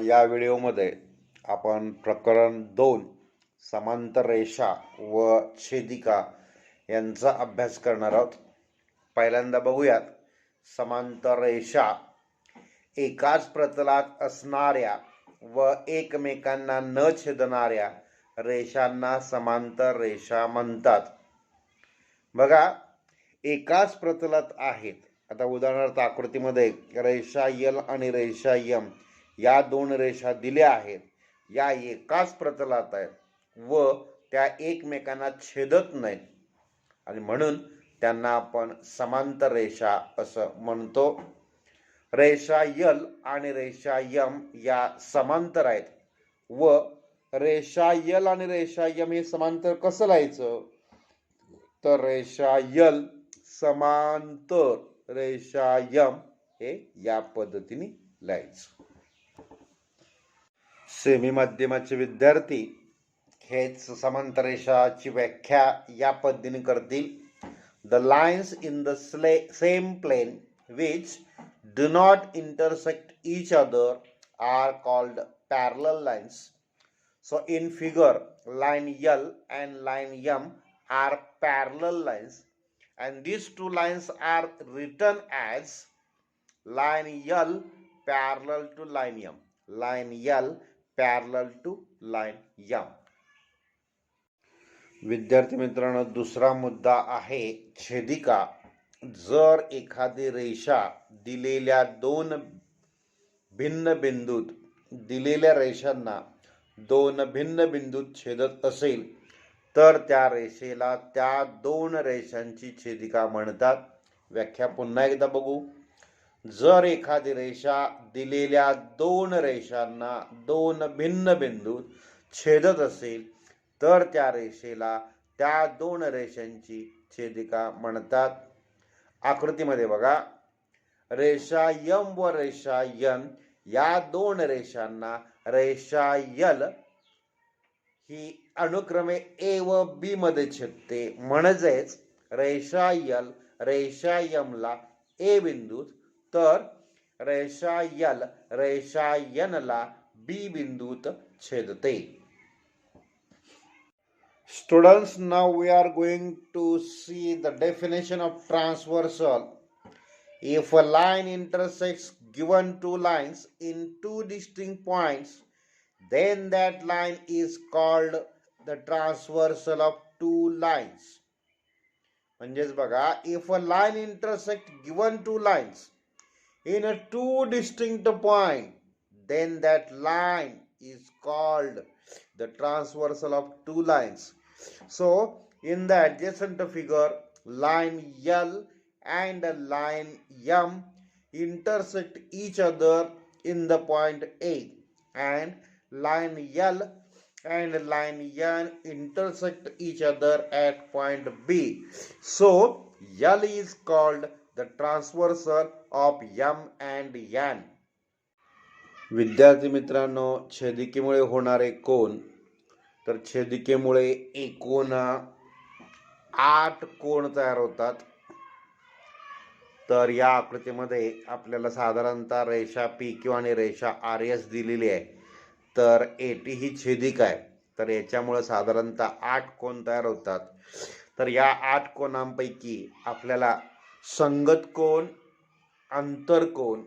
या व्हिडिओमध्ये आपण प्रकरण 2 समांतर रेषा व छेदिका यांचा अभ्यास करणार आहोत. पहिल्यांदा बघूयात. समांतर रेषा एकाच प्रतलात असणाऱ्या व एकमेकांना न छेदणाऱ्या रेषांना समांतर रेषा म्हणतात. बघा, एकाच प्रतलात आहेत. आता उदाहरणार्थ आकृतीमध्ये रेषा यल आणि रेषा यम या दोन रेषा दिल्या आहेत. या एकाच प्रतलात आहेत व त्या एकमेकांना छेदत नाहीत आणि म्हणून त्यांना आपण समांतर रेषा असं म्हणतो. रेषा यल आणि रेषा यम या समांतर आहेत व रेषा यल आणि रेषा यम हे समांतर कसं लिहायचं तर रेषा यल समांतर रेषा यम हे या पद्धतीने लिहायचं. सेमी माध्यमाचे विद्यार्थी हेच समांतर रेषाची व्याख्या या पद्धतीने करतील. The lines in the same plane which do not intersect each other are called parallel lines. So in figure, line L and line M are parallel lines and these two lines are written as line L parallel to line M, line L parallel to line M. विद्यार्थी मित्रांनो, दुसरा मुद्दा आहे छेदिका. जर एखादी रेषा दिलेल्या दोन भिन्न बिंदूत दिलेल्या रेषांना दोन भिन्न बिंदूत छेदत असेल तर त्या रेषेला त्या दोन रेषांची छेदिका म्हणतात. व्याख्या पुन्हा एकदा बघू. जर एखादी रेषा दिलेल्या दोन रेषांना दोन भिन्न बिंदूत छेदत असेल तर त्या रेषेला त्या दोन रेषांची छेदिका म्हणतात. आकृतीमध्ये बघा, रेषा यम व रेषा यन या दोन रेषांना रेषा यल ही अनुक्रमे ए व बी मध्ये छेदते. म्हणजेच रेषा यल रेषा यम ला ए बिंदूत तर रेषा यल रेषा यन ला बी बिंदूत छेदते. Students, now we are going to see the definition of transversal. If a line intersects given two lines in two distinct points, then that line is called the transversal of two lines. म्हणजेच बघा, if a line intersects given two lines in a two distinct point, then that line is called the transversal of two lines. So in the adjacent figure, line L and line M intersect each other in the point A, and line L and line N intersect each other at point B. So L is called the transversal of M and N. विद्यार्थी मित्रांनो, छेदिकेमुळे होणारे कोन तर छेदिकेमुळे एकूण 8 कोन तयार होतात. तर या आकृतीमध्ये आपल्याला साधारणतः रेषा पी क्यू आणि रेषा आर एस दिलेली आहे. तर एटी ही छेदिका आहे. तर याच्यामुळे साधारणतः 8 कोन तयार होतात. तर या 8 कोनांपैकी आपल्याला संगत कोन, अंतरकोन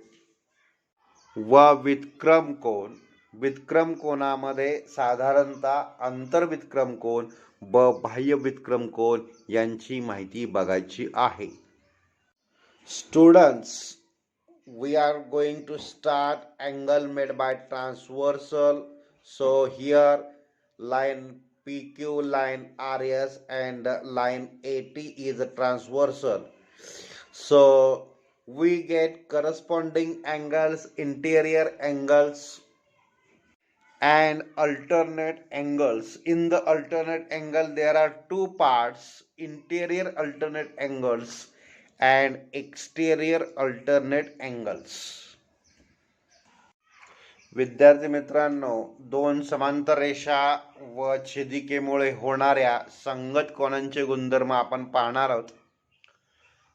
व व्युत्क्रम कोन, व्युत्क्रम कोनामध्ये साधारणतः अंतर्व्युत्क्रम कोन व बाह्य व्युत्क्रम कोन यांची माहिती बघायची आहे. Students, we are going to start angle made by transversal. So here line PQ, line RS and line AT is a transversal. So we get corresponding angles, interior angles and alternate angles. In the alternate angle there are two parts, interior alternate angles and exterior alternate angles. विद्यार्थी मित्रांनो, दोन समांतर रेषा व छेदिकेमुळे होणाऱ्या संगत कोनांचे गुणधर्म आपण पाहणार आहोत.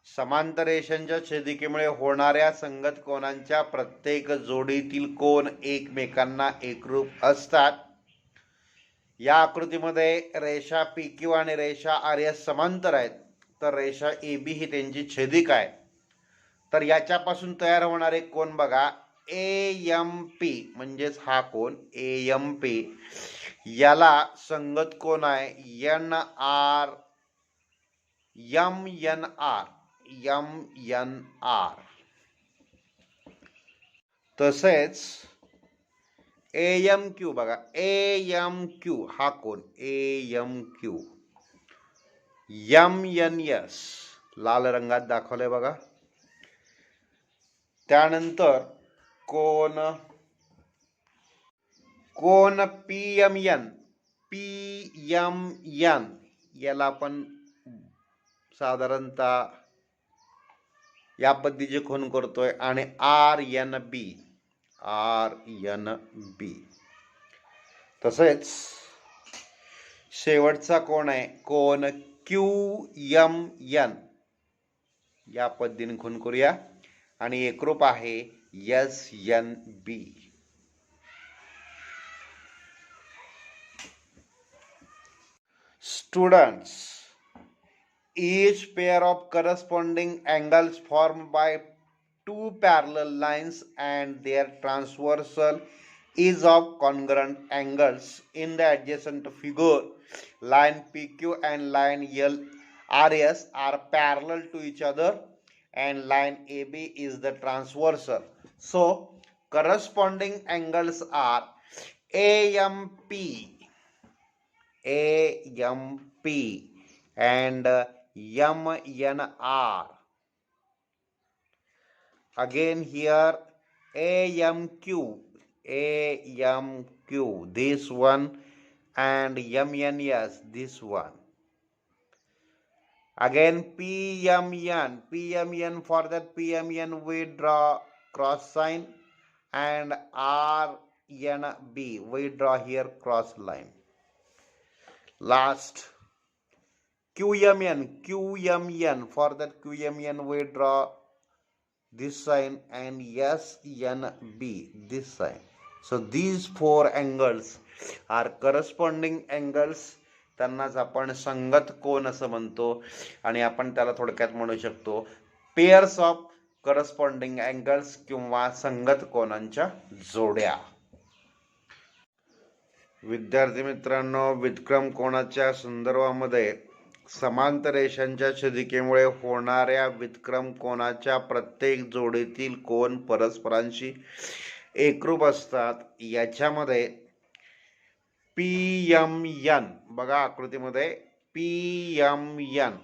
समांतर रेषांच्या छेदिकेमुळे होणाऱ्या संगत कोनांच्या प्रत्येक जोडीतील कोन एकमेकांना एकरूप असतात. या आकृतीमध्ये रेषा पी क्यू आणि रेषा आर एस समांतर आहेत, तर रेषा ए बी ही त्यांची छेदिका आहे. तर याच्यापासून तयार होणारे कोन बघा, ए एम पी म्हणजेच हा कोन ए एम पी, याला संगत कोन आहे N R M N R M N R. तसेच ए एम क्यू बघा, ए एम क्यू हा कोन A M Q M N S लाल रंगात दाखवलंय बघा. त्यानंतर कोन कोन पी एम एन याला आपण साधारणतः या पद्धतीचे खून करतोय. आणि आर एन बी. तसेच शेवटचा कोण आहे कोन क्यू एम एन, या पद्धतीने खून करूया आणि एकरूप आहे S N B. Students, each pair of corresponding angles formed by two parallel lines and their transversal is of congruent angles. In the adjacent figure, line PQ and line LRS are parallel to each other and line AB is the transversal. So, corresponding angles are AMP and MNR. Again here AMQ, this one, and MNS, this one. Again PMN, for that PMN we draw cross sign, and RNB we draw here cross line. Last QMN, for that QMN we draw this sign, and SNB this sign. So these four angles are corresponding angles. त्यांनाच आपण संगत कोन असं म्हणतो आणि आपण त्याला थोडक्यात म्हणू शकतो पेअर्स ऑफ करस्पॉन्डिंग अँगल्स किंवा संगत कोनांच्या जोड्या. विद्यार्थी मित्रांनो, व्युत्क्रम कोनाच्या संदर्भामध्ये समांतर रेषांच्या छेदिकेमुळे होणाऱ्या व्युत्क्रम कोनाच्या प्रत्येक जोडीतील कोन परस्परांशी एकरूप असतात. याच्यामध्ये PMN बघा आकृतीमध्ये PMN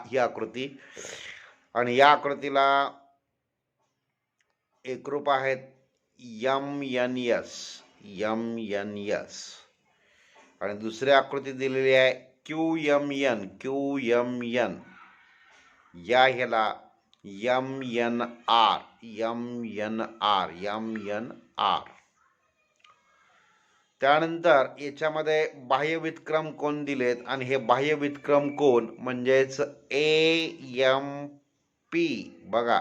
ही आकृती, आणि या आकृतीला एकरूप आहेत MNS. आणि दुसरी आकृती दिलेली आहे QMN. या ह्याला MNR. त्यानंतर याच्यामध्ये बाह्य व्युत्क्रम कोन दिलेत आणि हे बाह्य व्युत्क्रम कोन म्हणजेच AMP बघा,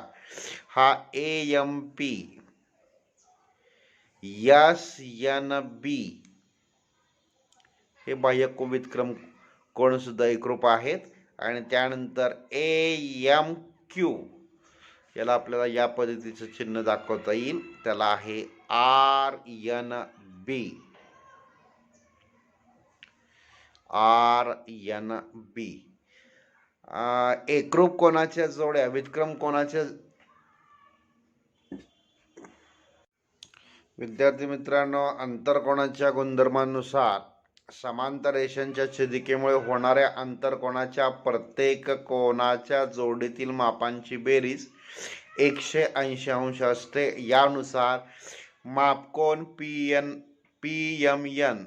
हा AMP, SNB हे बाह्य व्युत्क्रम कोन सुद्धा एकरूप आहेत. आणि त्यानंतर AMQ याला आपल्याला या पद्धतीचं चिन्ह दाखवता येईल, त्याला आहे RNB. एकरूप कोनाच्या जोड्या व्युत्क्रम कोनाच्या. विद्यार्थी मित्रांनो, आंतरकोनाच्या गुणधर्मानुसार समांतर रेषांच्या छेदिकेमुळे होणाऱ्या आंतरकोनाच्या प्रत्येक कोनाच्या जोडीतील मापांची बेरीज 180 अंश असते. यानुसार मापकोन PMN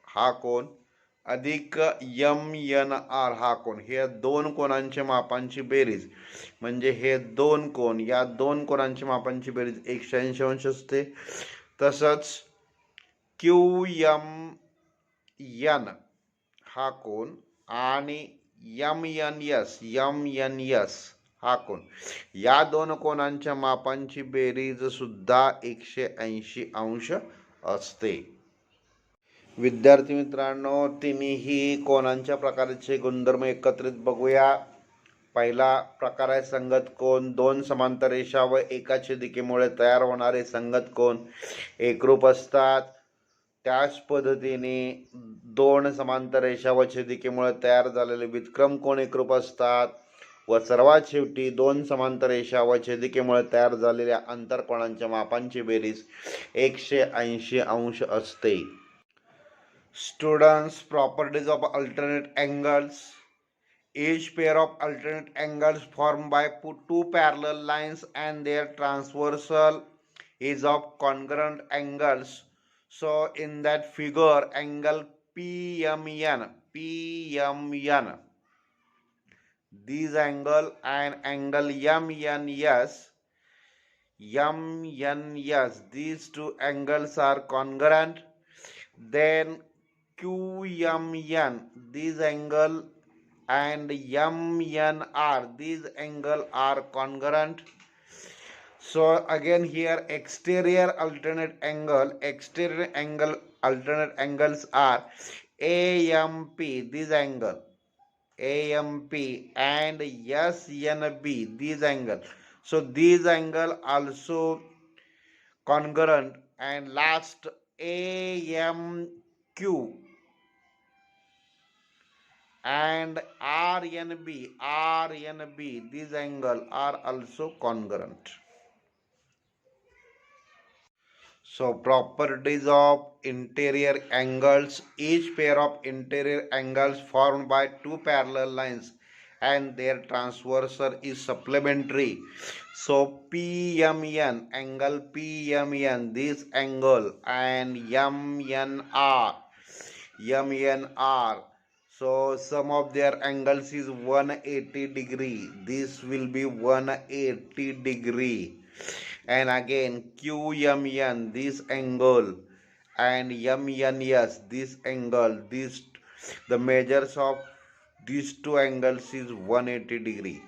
हा कोन अधिक MNR हा कोन, हे दोन कोनांच्या मापांची बेरीज म्हणजे हे दोन कोन, या दोन कोनांच्या मापांची बेरीज 180 अंश असते. तसंच QMN हा कोन आणि एम एन एस हा कोन, या दोन कोनांच्या मापांची बेरीज सुद्धा 180 अंश असते. विद्यार्थी मित्रांनो, तिन्ही कोनांच्या प्रकारचे गुणधर्म एकत्रित बघूया. पहिला प्रकार आहे संगत कोन. दोन समांतर रेषा व एका छेदिकेमुळे तयार होणारे संगत कोन एकरूप असतात. त्याच पद्धतीने दोन समांतर रेषा व छेदिकेमुळे तयार झालेले व्युत्क्रम कोन एकरूप असतात. व सर्वात शेवटी दोन समांतर रेषा व छेदिकेमुळे तयार झालेल्या आंतरकोनांच्या मापांची बेरीज 180 अंश असते. Students, properties of alternate angles. Each pair of alternate angles formed by two parallel lines and their transversal is of congruent angles. So in that figure, angle PMN, this angle and angle MNS, these two angles are congruent. Then QMN, this angle and MNR, these angle are congruent. So again here exterior alternate alternate angles are AMP, this angle AMP, and SNB, this angle. So these angle also congruent. And last AMQ and RNB, these angle are also congruent. So properties of interior angles. Each pair of interior angles formed by two parallel lines and their transversal is supplementary. So PMN, angle PMN, this angle, and MNR. So sum of their angles is 180 degree. This will be 180 degree. And again QMN, this angle, and MNS, this angle, the measures of these two angles is 180 degree.